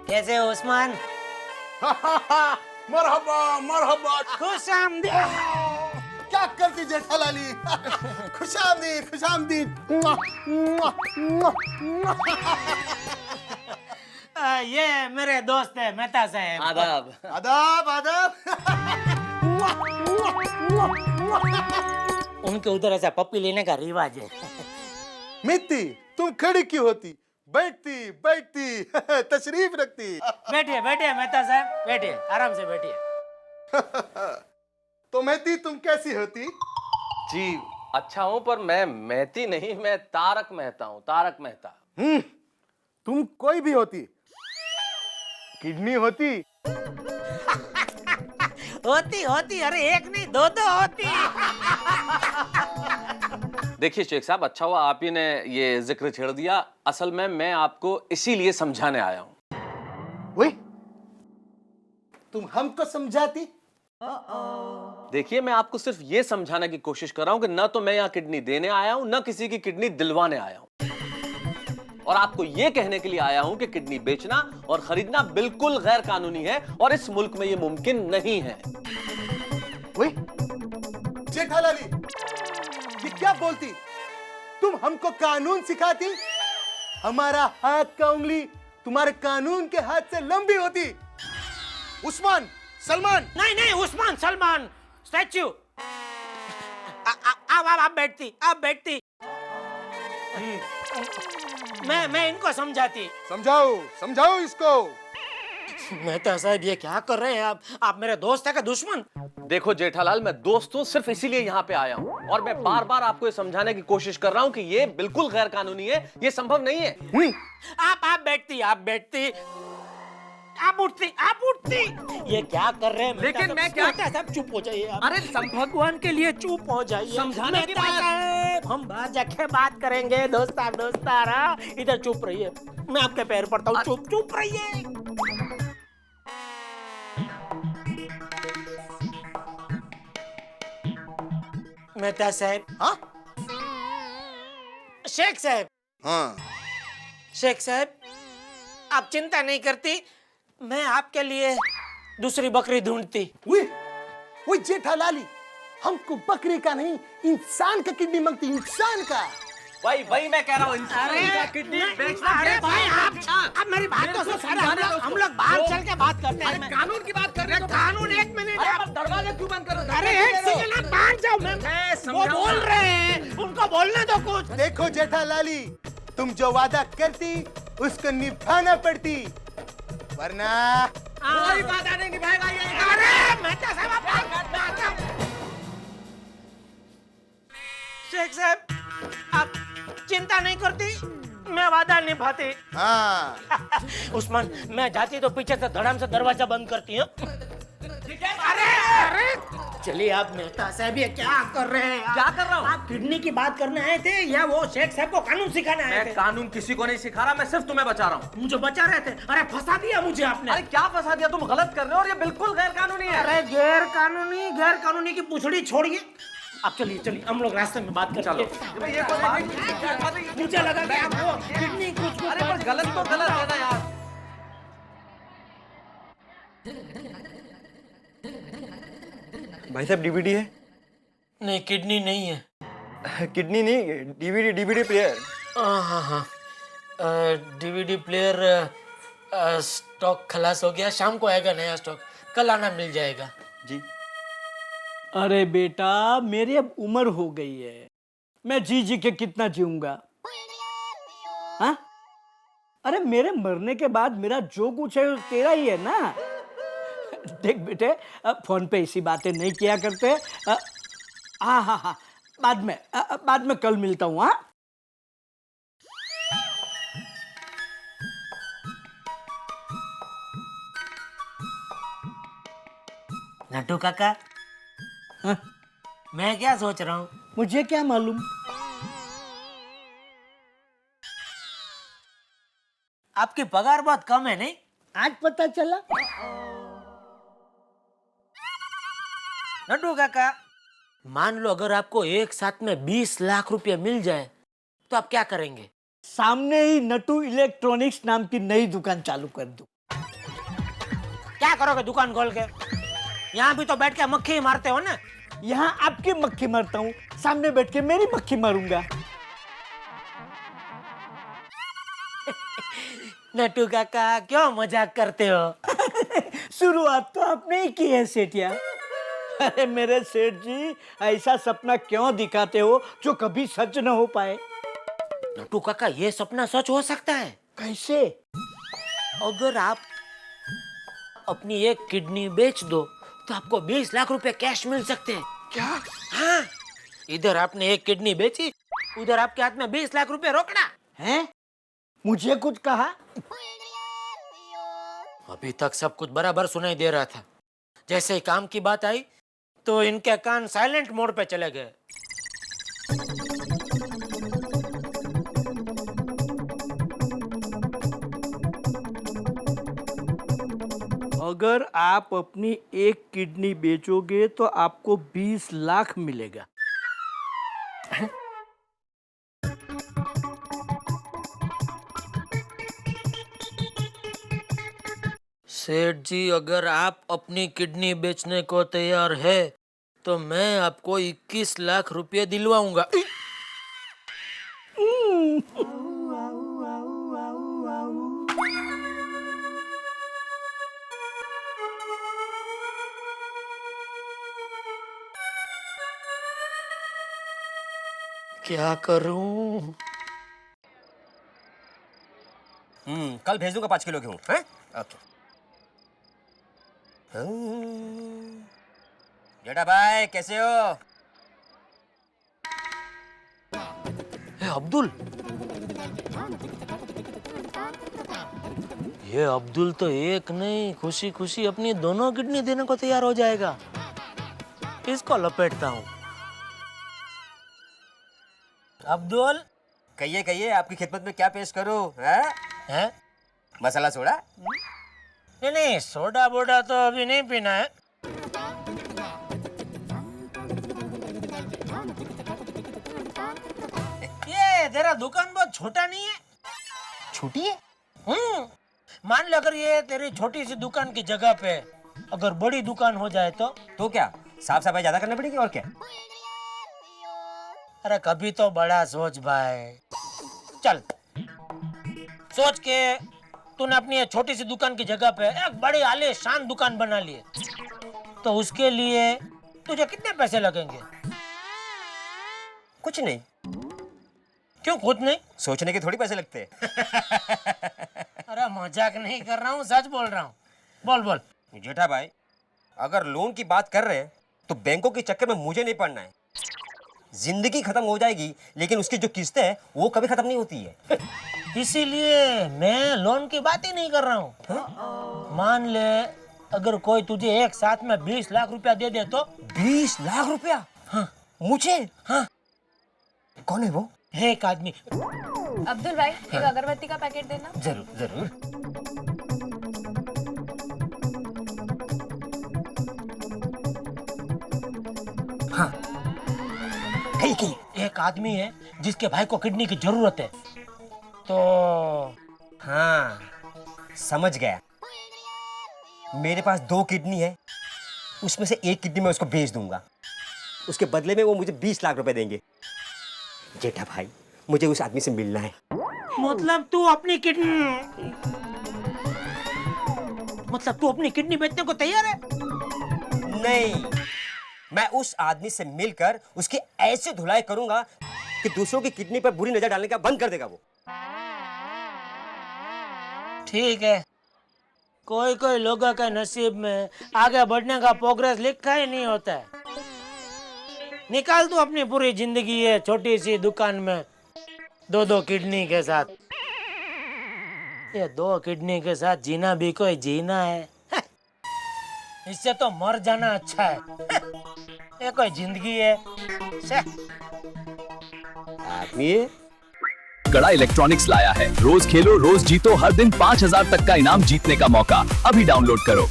कैसे हो उस्मान? मरहबा मरहबा। खुश आमदीद। क्या करती जेठालाली? खुश आमदीद खुश आमदीद। मुआ, मुआ, मुआ, मुआ। ये मेरे दोस्त है मेहता साहब। आदाब। आदाब आदाब। मुआ, मुआ, मुआ, मुआ। उनके उधर ऐसा पप्पी लेने का रिवाज है। मित्ती तुम खड़ी क्यों होती? बैठती बैठती तशरीफ रखती। बैठिए बैठिए मेहता साहब, बैठिए आराम से बैठिए। तो मित्ती तुम कैसी होती? जी अच्छा हूँ, पर मैं मेहती नहीं, मैं तारक मेहता हूँ, तारक मेहता। तुम कोई भी होती, किडनी होती। होती होती, अरे एक नहीं दो दो होती। देखिए शेख साहब, अच्छा हुआ आप ही ने ये जिक्र छेड़ दिया। असल में मैं आपको इसीलिए समझाने आया हूँ। वही तुम हमको समझाती। देखिए मैं आपको सिर्फ ये समझाने की कोशिश कर रहा हूँ कि न तो मैं यहाँ किडनी देने आया हूँ, न किसी की किडनी दिलवाने आया हूँ। और आपको ये कहने के लिए आया हूँ कि किडनी बेचना और खरीदना बिल्कुल गैर कानूनी है और इस मुल्क में ये मुमकिन नहीं है। वही जेठालाली, ये क्या बोलती? तुम हमको कानून सिखाती? हमारा हाथ का उंगली तुम्हारे कानून के हाथ से लंबी होती। उस्मान सलमान। नहीं नहीं, उस्मान सलमान स्टैच्यू। आप बैठती, आप बैठती। मैं इनको समझाती। समझाओ समझाओ इसको। मेहता साहब ये क्या कर रहे हैं आप मेरे दोस्त है का दुश्मन? देखो जेठालाल, मैं दोस्त हूं, सिर्फ इसीलिए यहाँ पे आया हूँ और मैं बार बार आपको ये समझाने की कोशिश कर रहा हूँ कि ये बिल्कुल गैर कानूनी है, ये संभव नहीं है। आप बैठती, आप बैठती, आप उठती। ये क्या कर रहे हैं? लेकिन मैं क्या- मेहता साहब चुप हो जाइए आप। अरे भगवान के लिए चुप हो जाइए। समझाने की मेहता बात- साहब, हम बाहर जाके बात करेंगे दोस्तारा। इधर चुप रहिए, मैं आपके पैर पड़ता हूँ। चुप रहिए। मेहता साहब। हाँ शेख साहब। हाँ शेख साहब, आप चिंता नहीं करती, मैं आपके लिए दूसरी बकरी ढूंढती। वही जेठालाली, हमको बकरी का नहीं इंसान का किडनी मांगती, इंसान का। वही मैं कह रहा हूँ, इंसान का किडनी बेचना अरे है। भाई आप मेरी बात तो सुनो। हम लोग बाहर चल के बात करते हैं। कानून की बात कर रहे हो तो- कानून एक मिनट। अरे पर दरवाजा क्यों बंद कर रहे हो? अरे एक सेकंड, आप बाहर जाओ। मैं वो समझाऊंगा। बोल रहे हैं, उनको बोलने दो कुछ। देखो जेठालाली, तुम जो वादा करती उसको निभाना पड़ती, वरना कोई वादा नहीं निभाएगा ये। अरे मेहता साहब, आप शेख साहब, आप चिंता नहीं करती, मैं वादा निभाती। हाँ उस्मान, मैं जाती तो पीछे से धड़ाम से दरवाजा बंद करती हूँ। अरे चलिए आप मेहता साहब ये क्या कर रहे हैं? क्या कर रहा हूँ? आप किडनी की बात करने आए थे या वो शेख साहब को कानून सिखाने आए थे? मैं कानून किसी को नहीं सिखा रहा, मैं सिर्फ तुम्हें बचा रहा हूँ। मुझे बचा रहे थे। अरे फंसा दिया मुझे आपने। अरे क्या फंसा दिया? तुम गलत कर रहे हो और ये बिल्कुल गैर कानूनी है। अरे गैर कानूनी की पूछड़ी छोड़िए। आप चलिए हम लोग रास्ते में बात करते हैं। ये कोई बात- मुझे लगा कि आप वो किडनी कुछ अरे पर गलत तो गलत है ना यार। भाई साहब डीवीडी है? नहीं, किडनी नहीं है। किडनी नहीं, डीवीडी प्लेयर। हाँ, डीवीडी प्लेयर स्टॉक खलास हो गया। शाम को आएगा नया स्टॉक, कल आना मिल जाएगा। जी अरे बेटा, मेरी अब उम्र हो गई है, मैं जी के कितना जीऊंगा? हाँ? अरे मेरे मरने के बाद मेरा जो कुछ है वो तेरा ही है ना। देख बेटे, फोन पे ऐसी बातें नहीं किया करते। हाँ, बाद में कल मिलता हूँ। हाँ नट्टू काका, हाँ? मैं क्या सोच रहा हूँ? मुझे क्या मालूम? आपकी पगार बहुत कम है नहीं? आज पता चला। नट्टू काका, मान लो अगर आपको एक साथ में 20 लाख रुपए मिल जाए तो आप क्या करेंगे? सामने ही नटू इलेक्ट्रॉनिक्स नाम की नई दुकान चालू कर दूं। क्या करोगे दुकान खोल के? यहाँ भी तो बैठ के मक्खी ही मारते हो ना। यहाँ आपकी मक्खी मारता हूँ, सामने बैठ के मेरी मक्खी मारूंगा। नटू काका क्यों मजाक करते हो? शुरुआत तो आपने ही की है सेठिया। अरे मेरे सेठ जी, ऐसा सपना क्यों दिखाते हो जो कभी सच न हो पाए? नटू काका ये सपना सच हो सकता है। कैसे? अगर आप अपनी एक किडनी बेच दो तो आपको 20 लाख रुपए कैश मिल सकते हैं। क्या? हाँ, इधर आपने एक किडनी बेची, उधर आपके हाथ में 20 लाख रुपए रोकड़ा हैं? मुझे कुछ कहा? अभी तक सब कुछ बराबर सुनाई दे रहा था। जैसे ही काम की बात आई तो इनके कान साइलेंट मोड पे चले गए। अगर आप अपनी एक किडनी बेचोगे तो आपको 20 लाख मिलेगा। सेठ जी, अगर आप अपनी किडनी बेचने को तैयार है तो मैं आपको 21 लाख रुपए दिलवाऊंगा। क्या करूं? कल भेज दूंगा 5 किलो गेहूं। हैं? ओके। जेठा भाई कैसे हो? अब्दुल, ये अब्दुल तो एक नहीं खुशी खुशी अपनी दोनों किडनी देने को तैयार हो जाएगा। इसको लपेटता हूँ। अब्दुल, कहिए आपकी खिदमत में क्या पेश करूं? है? मसाला सोडा? नहीं, सोडा बोडा तो अभी नहीं पीना है। ये तेरा दुकान बहुत छोटा नहीं है? छोटी है? मान लो अगर ये तेरी छोटी सी दुकान की जगह पे अगर बड़ी दुकान हो जाए तो क्या साफ सफाई ज्यादा करनी पड़ेगी और क्या? अरे कभी तो बड़ा सोच भाई। चल, सोच के तूने अपनी ये छोटी सी दुकान की जगह पे एक बड़ी आलीशान दुकान बना ली है, तो उसके लिए तुझे कितने पैसे लगेंगे? कुछ नहीं। क्यों कुछ नहीं? सोचने के थोड़ी पैसे लगते हैं। अरे मजाक नहीं कर रहा हूँ, सच बोल रहा हूँ। बोल बोल। जेठा भाई, अगर लोन की बात कर रहे हैं तो बैंकों के चक्कर में मुझे नहीं पड़ना है। जिंदगी खत्म हो जाएगी लेकिन उसकी जो किस्तें हैं वो कभी खत्म नहीं होती है। इसीलिए मैं लोन की बात ही नहीं कर रहा हूँ। मान ले अगर कोई तुझे एक साथ में 20 लाख रुपया दे दे तो? 20 लाख रुपया? हाँ। मुझे? हाँ। कौन है वो? है एक आदमी। अब्दुल भाई, एक अगरबत्ती का पैकेट देना। जरूर जरूर। हाँ। एक आदमी है जिसके भाई को किडनी की जरूरत है, तो हाँ समझ गया। मेरे पास 2 किडनी है, उसमें से एक किडनी मैं उसको बेच दूंगा। उसके बदले में वो मुझे 20 लाख रुपए देंगे। जेठा भाई, मुझे उस आदमी से मिलना है। मतलब तू अपनी किडनी बेचने को तैयार है? नहीं, मैं उस आदमी से मिलकर उसकी ऐसी धुलाई करूंगा कि दूसरों की किडनी पर बुरी नजर डालने का बंद कर देगा वो। ठीक है, कोई कोई लोगों के नसीब में आगे बढ़ने का प्रोग्रेस लिखा ही नहीं होता है। निकाल तू अपनी पूरी जिंदगी है छोटी सी दुकान में 2 किडनी के साथ। ये 2 किडनी के साथ जीना भी कोई जीना है? इससे तो मर जाना अच्छा है। ये कोई जिंदगी है? आदमी कड़ा इलेक्ट्रॉनिक्स लाया है रोज खेलो रोज जीतो हर दिन 5,000 तक का इनाम जीतने का मौका। अभी डाउनलोड करो।